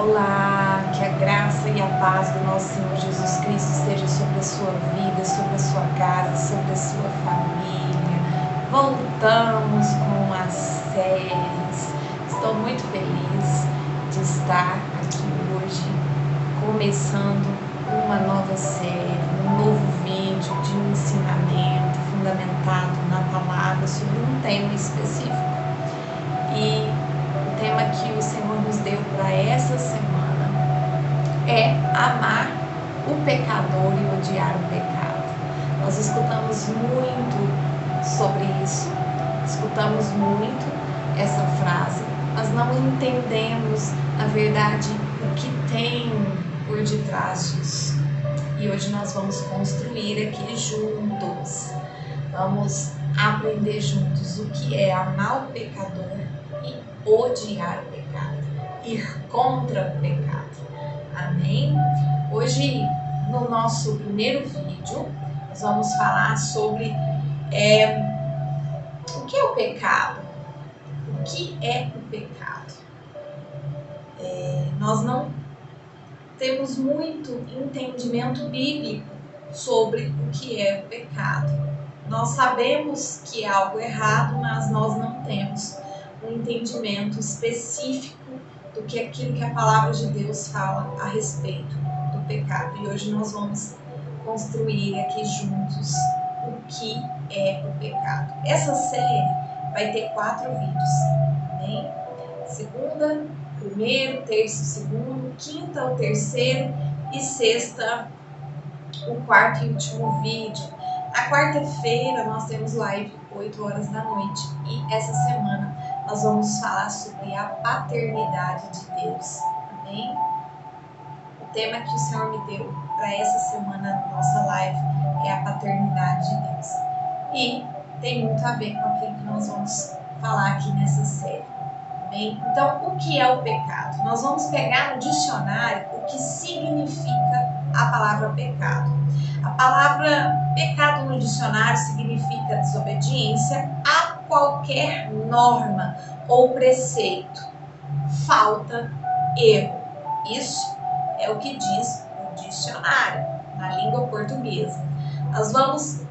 Olá, que a graça e a paz do nosso Senhor Jesus Cristo esteja sobre a sua vida, sobre a sua casa, sobre a sua família. Voltamos com as séries. Estou muito feliz de estar aqui hoje, começando uma nova série, um novo vídeo de um ensinamento fundamentado na palavra sobre um tema específico. E o tema que o Senhor nos deu para essa semana é amar o pecador e odiar o pecado. Nós escutamos muito sobre isso, escutamos muito essa frase, mas não entendemos, na verdade, o que tem por detrás disso. E hoje nós vamos construir aqui juntos, vamos aprender juntos o que é amar o pecador e odiar o pecado, ir contra o pecado. Amém? Hoje, no nosso primeiro vídeo, nós vamos falar sobre o que é o pecado. O que é o pecado? Nós não temos muito entendimento bíblico sobre o que é o pecado. Nós sabemos que é algo errado, mas nós não temos um entendimento específico do que aquilo que a palavra de Deus fala a respeito do pecado. E hoje nós vamos construir aqui juntos o que é o pecado. Essa série vai ter 4 vídeos, amém? Segunda, primeiro, terça, segundo, quinta, o terceiro e sexta, o quarto e último vídeo. Na quarta-feira nós temos live 8 horas da noite e essa semana nós vamos falar sobre a paternidade de Deus, amém? O tema que o Senhor me deu para essa semana da nossa live é a paternidade de Deus. E tem muito a ver com aquilo que nós vamos falar aqui nessa série, amém? Então, o que é o pecado? Nós vamos pegar no dicionário o que significa a palavra pecado. A palavra pecado no dicionário significa desobediência a qualquer norma ou preceito, falta, erro. Isso é o que diz o dicionário na língua portuguesa. Nós vamos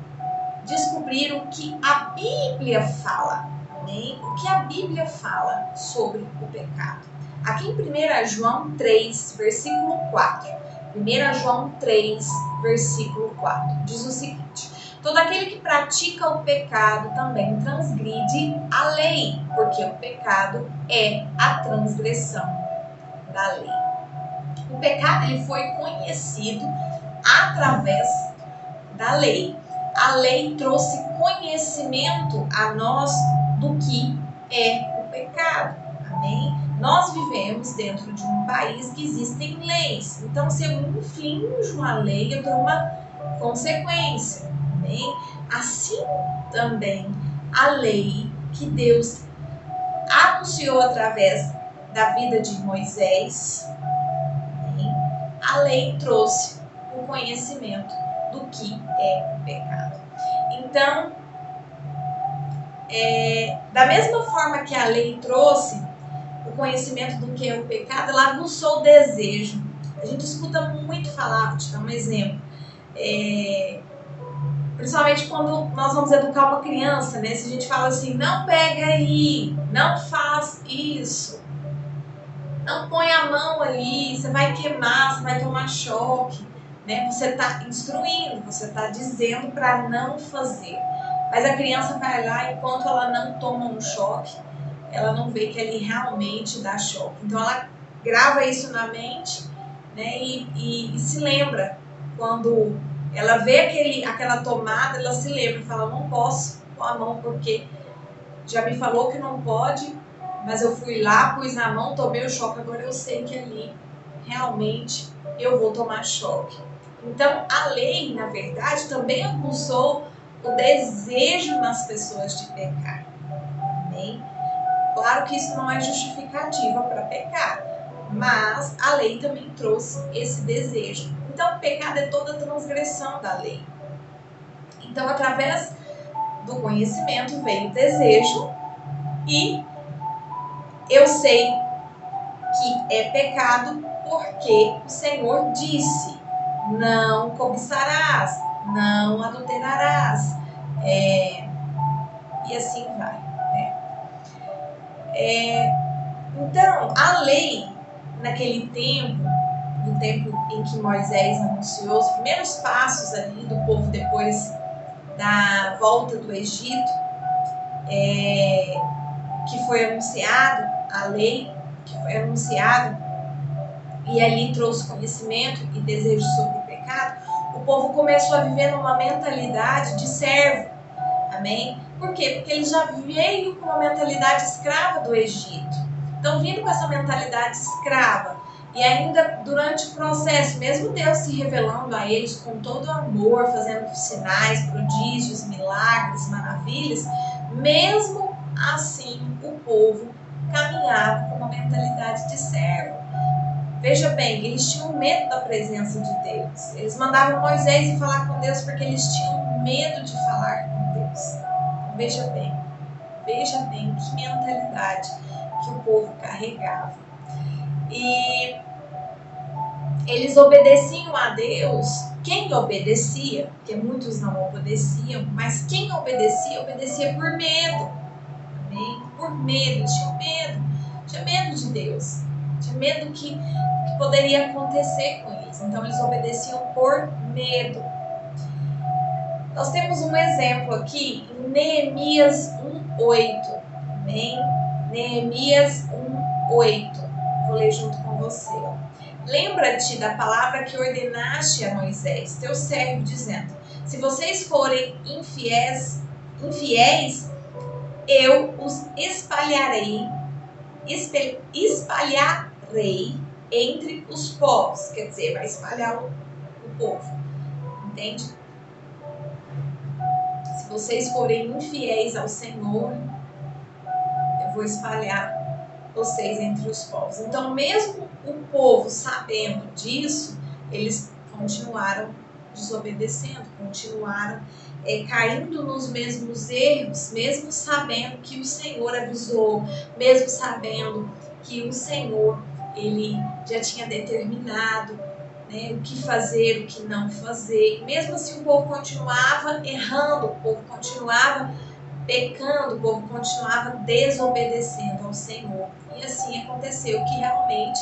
descobrir o que a Bíblia fala, amém? O que a Bíblia fala sobre o pecado. Aqui em 1 João 3, versículo 4. 1 João 3, versículo 4, diz o seguinte: todo aquele que pratica o pecado também transgride a lei, porque o pecado é a transgressão da lei. O pecado ele foi conhecido através da lei. A lei trouxe conhecimento a nós do que é o pecado, amém? Nós vivemos dentro de um país que existem leis. Então, se eu infrinjo uma lei, eu tenho uma consequência, amém? Assim também a lei que Deus anunciou através da vida de Moisés, amém? A lei trouxe o conhecimento do que é o pecado. Então, da mesma forma que a lei trouxe o conhecimento do que é o pecado, ela aguçou o desejo. A gente escuta muito falar, vou te dar um exemplo, principalmente quando nós vamos educar uma criança, né? Se a gente fala assim, não pega aí, não faz isso, não põe a mão ali, você vai queimar, você vai tomar choque, né? Você está instruindo, você está dizendo para não fazer. Mas a criança vai lá, enquanto ela não toma um choque, ela não vê que ele realmente dá choque. Então ela grava isso na mente, né? E se lembra, quando ela vê aquela tomada, ela se lembra e fala, não posso pôr a mão porque já me falou que não pode, mas eu fui lá, pus na mão, tomei o choque, agora eu sei que ali realmente eu vou tomar choque. Então a lei, na verdade, também aguçou o desejo nas pessoas de pecar, amém? Claro que isso não é justificativa para pecar, mas a lei também trouxe esse desejo. Então, o pecado é toda transgressão da lei. Então, através do conhecimento veio o desejo e eu sei que é pecado porque o Senhor disse: não cobiçarás, não adulterarás, e assim vai, né? Então, a lei, naquele tempo, no tempo em que Moisés anunciou os primeiros passos ali do povo depois da volta do Egito, que foi anunciado, a lei que foi anunciado, e ali trouxe conhecimento e desejo sobre o pecado, o povo começou a viver numa mentalidade de servo. Amém? Por quê? Porque ele já veio com uma mentalidade escrava do Egito. Então, vindo com essa mentalidade escrava, e ainda durante o processo, mesmo Deus se revelando a eles com todo amor, fazendo sinais, prodígios, milagres, maravilhas, mesmo assim o povo caminhava com uma mentalidade de servo. Veja bem, eles tinham medo da presença de Deus. Eles mandavam Moisés ir falar com Deus porque eles tinham medo de falar com Deus. Veja bem que mentalidade que o povo carregava. E eles obedeciam a Deus. Quem obedecia, porque muitos não obedeciam, mas quem obedecia, obedecia por medo. Amém? Por medo, tinha medo de Deus, tinha medo que poderia acontecer com eles. Então eles obedeciam por medo. Nós temos um exemplo aqui em Neemias 1:8. Amém? Neemias 1:8. Vou ler junto com você. Lembra-te da palavra que ordenaste a Moisés, teu servo, dizendo: se vocês forem infiéis, eu os espalharei entre os povos. Quer dizer, vai espalhar o povo. Entende? Se vocês forem infiéis ao Senhor, eu vou espalhar vocês entre os povos. Então, mesmo o povo sabendo disso, eles continuaram desobedecendo, continuaram caindo nos mesmos erros, mesmo sabendo que o Senhor avisou, mesmo sabendo que o Senhor ele já tinha determinado, né, o que fazer, o que não fazer. Mesmo assim, o povo continuava errando, o povo continuava pecando, o povo continuava desobedecendo ao Senhor. E assim aconteceu que realmente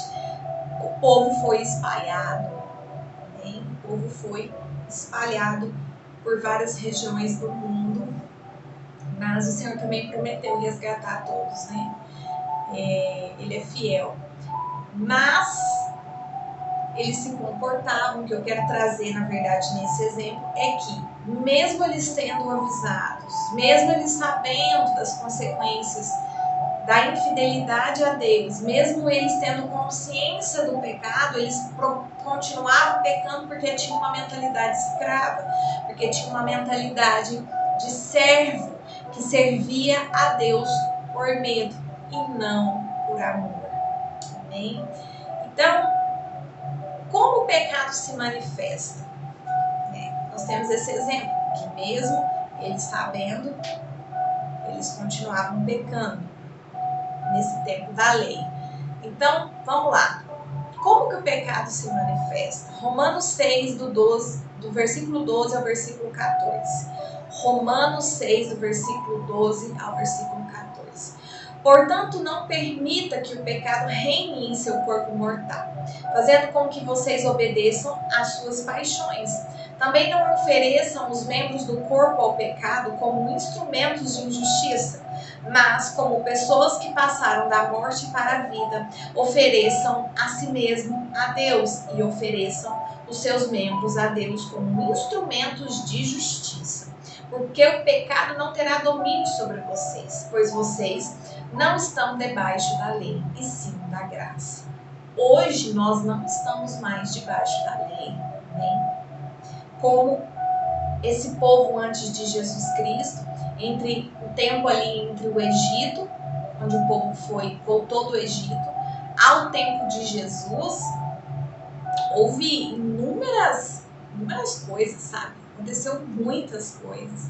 o povo foi espalhado. Né? O povo foi espalhado por várias regiões do mundo, mas o Senhor também prometeu resgatar todos, né? Ele é fiel. Mas eles se comportavam, o que eu quero trazer, na verdade, nesse exemplo, é que, mesmo eles sendo avisados, mesmo eles sabendo das consequências da infidelidade a Deus, mesmo eles tendo consciência do pecado, eles continuavam pecando porque tinham uma mentalidade escrava, porque tinham uma mentalidade de servo, que servia a Deus por medo e não por amor. Amém? Então, como o pecado se manifesta? Nós temos esse exemplo, que mesmo eles sabendo, eles continuavam pecando nesse tempo da lei. Então, vamos lá. Como que o pecado se manifesta? Romanos 6, do versículo 12 ao versículo 14. Romanos 6, do versículo 12 ao versículo 14. Portanto, não permita que o pecado reine em seu corpo mortal, fazendo com que vocês obedeçam às suas paixões. Também não ofereçam os membros do corpo ao pecado como instrumentos de injustiça, mas como pessoas que passaram da morte para a vida, ofereçam a si mesmo a Deus e ofereçam os seus membros a Deus como instrumentos de justiça. Porque o pecado não terá domínio sobre vocês, pois vocês não estão debaixo da lei, e sim da graça. Hoje nós não estamos mais debaixo da lei, né? Como esse povo antes de Jesus Cristo, entre o tempo ali entre o Egito, onde o povo voltou do Egito, ao tempo de Jesus, houve inúmeras coisas, sabe? Aconteceu muitas coisas.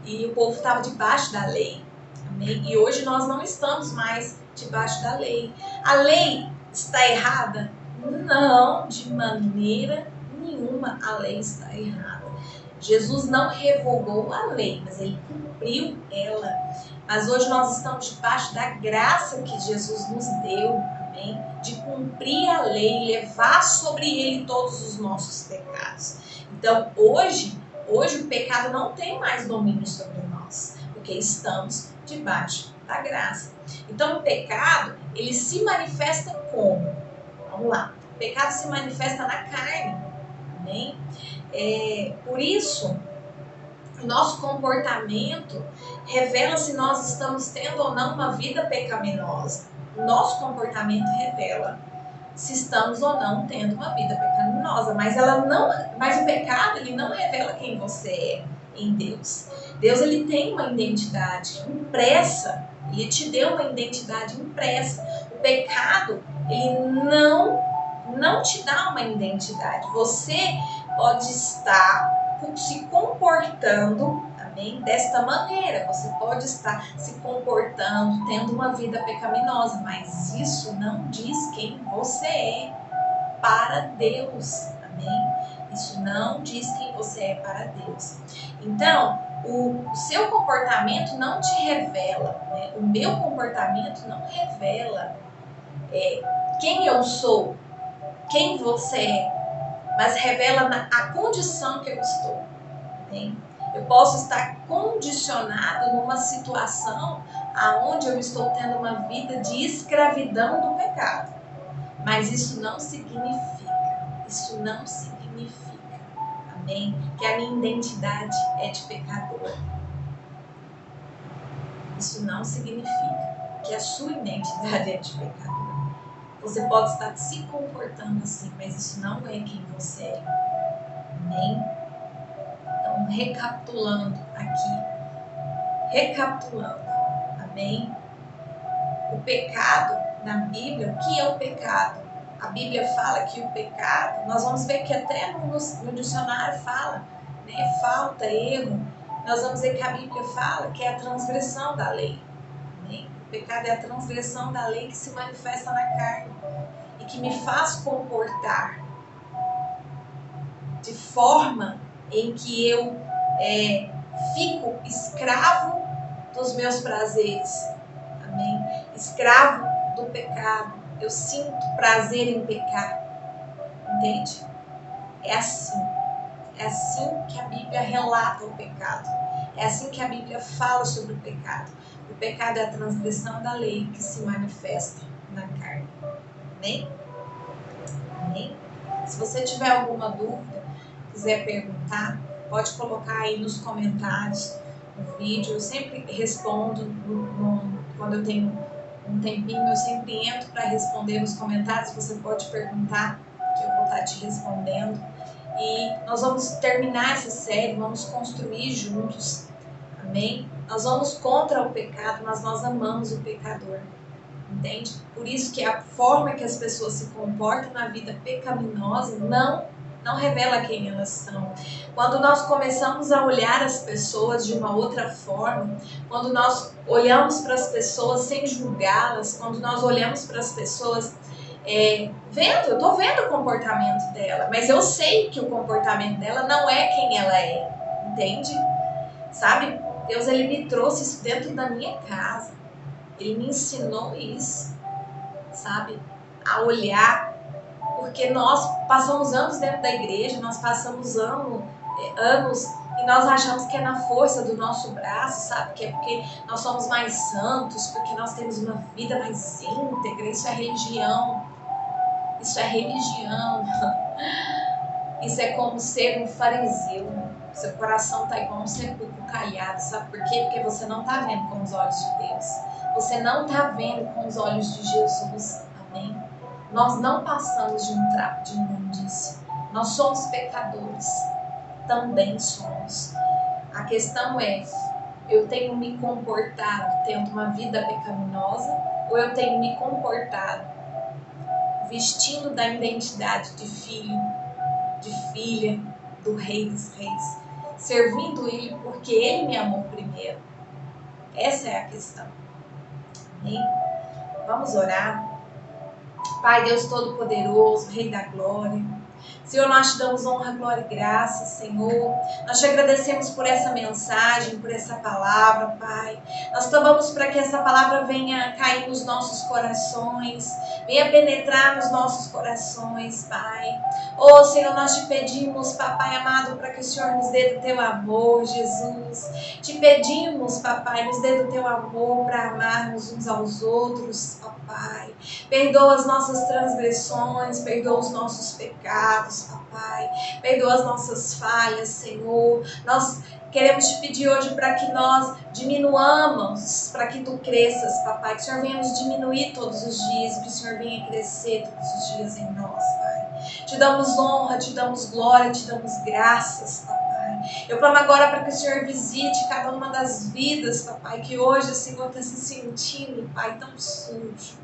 E o povo estava debaixo da lei. Amém? E hoje nós não estamos mais debaixo da lei. A lei está errada? Não, de maneira nenhuma a lei está errada. Jesus não revogou a lei, mas ele cumpriu ela. Mas hoje nós estamos debaixo da graça que Jesus nos deu, amém? De cumprir a lei e levar sobre ele todos os nossos pecados. Então, hoje o pecado não tem mais domínio sobre nós, porque estamos debaixo da graça. Então, o pecado, ele se manifesta como? Vamos lá. O pecado se manifesta na carne, amém? Por isso, o nosso comportamento revela se nós estamos tendo ou não uma vida pecaminosa. O nosso comportamento revela se estamos ou não tendo uma vida pecaminosa, mas o pecado, ele não revela quem você é em Deus. Deus, ele tem uma identidade impressa, ele te deu uma identidade impressa. O pecado, ele não te dá uma identidade. Você pode estar se comportando, amém, desta maneira. Você pode estar se comportando, tendo uma vida pecaminosa, mas isso não diz quem você é para Deus, amém? Isso não diz quem você é para Deus. Então, o seu comportamento não te revela, né? O meu comportamento não revela quem eu sou, quem você é, mas revela a condição que eu estou. Bem, eu posso estar condicionado numa situação aonde eu estou tendo uma vida de escravidão do pecado. Mas isso não significa, amém, que a minha identidade é de pecador. Isso não significa que a sua identidade é de pecador. Você pode estar se comportando assim, mas isso não é quem você é. Amém? Então, recapitulando, amém? O pecado na Bíblia, o que é o pecado? A Bíblia fala que o pecado, nós vamos ver que até no dicionário fala, né? Falta, erro. Nós vamos ver que a Bíblia fala que é a transgressão da lei. Amém? O pecado é a transgressão da lei que se manifesta na carne e que me faz comportar de forma em que eu fico escravo dos meus prazeres, amém? Escravo do pecado, eu sinto prazer em pecar, entende? É assim que a Bíblia relata o pecado, é assim que a Bíblia fala sobre o pecado. O pecado é a transgressão da lei que se manifesta na carne, amém? Amém? Se você tiver alguma dúvida, quiser perguntar, pode colocar aí nos comentários no vídeo. Eu sempre respondo quando eu tenho um tempinho, eu sempre entro para responder nos comentários. Você pode perguntar, que eu vou estar te respondendo. E nós vamos terminar essa série, vamos construir juntos, amém? Nós vamos contra o pecado, mas nós amamos o pecador, entende? Por isso que a forma que as pessoas se comportam na vida pecaminosa não revela quem elas são. Quando nós começamos a olhar as pessoas de uma outra forma, quando nós olhamos para as pessoas sem julgá-las, quando nós olhamos para as pessoas eu estou vendo o comportamento dela, mas eu sei que o comportamento dela não é quem ela é, entende? Sabe? Deus, ele me trouxe isso dentro da minha casa, ele me ensinou isso, sabe? A olhar. Porque nós passamos anos dentro da igreja, nós passamos anos e nós achamos que é na força do nosso braço, sabe? Que é porque nós somos mais santos, porque nós temos uma vida mais íntegra. Isso é religião. Isso é religião. Isso é como ser um fariseu. Seu coração está igual um sepulcro calhado, sabe por quê? Porque você não está vendo com os olhos de Deus. Você não está vendo com os olhos de Jesus. Amém? Nós não passamos de um trapo de imundícia. Nós somos pecadores. Também somos. A questão é, eu tenho me comportado tendo uma vida pecaminosa ou eu tenho me comportado vestindo da identidade de filho, de filha do Rei dos Reis, servindo Ele porque Ele me amou primeiro? Essa é a questão. Amém? Vamos orar. Pai Deus Todo-Poderoso, Rei da Glória. Senhor, nós te damos honra, glória e graça, Senhor. Nós te agradecemos por essa mensagem, por essa palavra, Pai. Nós clamamos para que essa palavra venha cair nos nossos corações, venha penetrar nos nossos corações, Pai. Oh, Senhor, nós te pedimos, Papai amado, para que o Senhor nos dê do teu amor, Jesus. Te pedimos, Papai, nos dê do teu amor para amarmos uns aos outros, Papai. Perdoa as nossas transgressões, perdoa os nossos pecados, Papai. Perdoa as nossas falhas, Senhor. Nós queremos te pedir hoje para que nós diminuamos, para que tu cresças, Papai. Que o Senhor venha nos diminuir todos os dias, que o Senhor venha crescer todos os dias em nós, Pai. Te damos honra, te damos glória, te damos graças, Papai. Eu clamo agora para que o Senhor visite cada uma das vidas, Papai, que hoje o Senhor está se sentindo, Pai, tão sujo.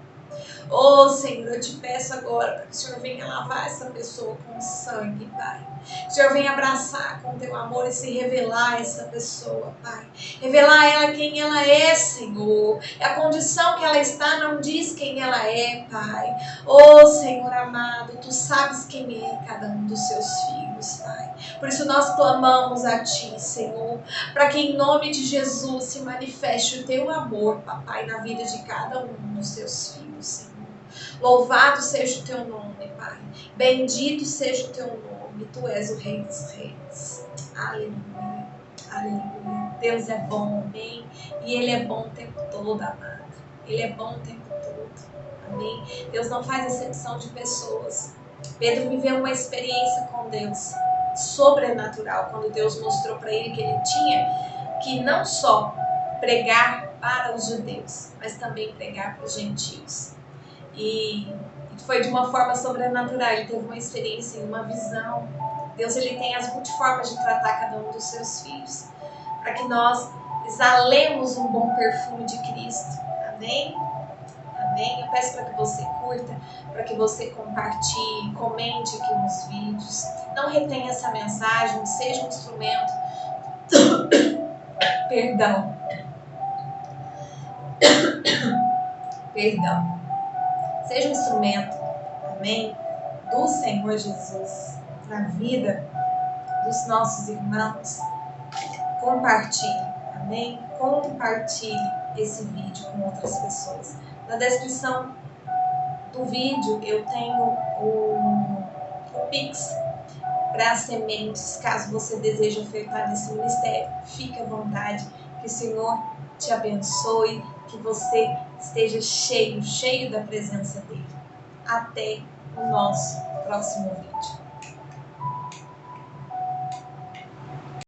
Oh, Senhor, eu te peço agora para que o Senhor venha lavar essa pessoa com sangue, Pai. Que o Senhor venha abraçar com teu amor e se revelar a essa pessoa, Pai. Revelar a ela quem ela é, Senhor. A condição que ela está não diz quem ela é, Pai. Oh, Senhor amado, tu sabes quem é cada um dos seus filhos, Pai. Por isso nós clamamos a Ti, Senhor, para que em nome de Jesus se manifeste o Teu amor, Papai, na vida de cada um dos Teus filhos, Senhor. Louvado seja o Teu nome, Pai. Bendito seja o Teu nome. Tu és o Rei dos Reis. Aleluia, aleluia. Deus é bom, amém? E Ele é bom o tempo todo, amado. Ele é bom o tempo todo, amém? Deus não faz exceção de pessoas. Pedro viveu uma experiência com Deus sobrenatural, quando Deus mostrou para ele que ele tinha que não só pregar para os judeus, mas também pregar para os gentios. E foi de uma forma sobrenatural, ele teve uma experiência, uma visão. Deus, ele tem as multiformas de tratar cada um dos seus filhos, para que nós exalemos um bom perfume de Cristo. Amém? Amém? Eu peço para que você curta, para que você compartilhe, comente aqui nos vídeos. Não retenha essa mensagem, seja um instrumento. Perdão. Perdão. Seja um instrumento, amém, do Senhor Jesus na vida dos nossos irmãos. Compartilhe, amém? Compartilhe esse vídeo com outras pessoas. Na descrição do vídeo eu tenho o Pix para sementes, caso você deseje ofertar nesse ministério. Fique à vontade, que o Senhor te abençoe, que você esteja cheio da presença dele. Até o nosso próximo vídeo.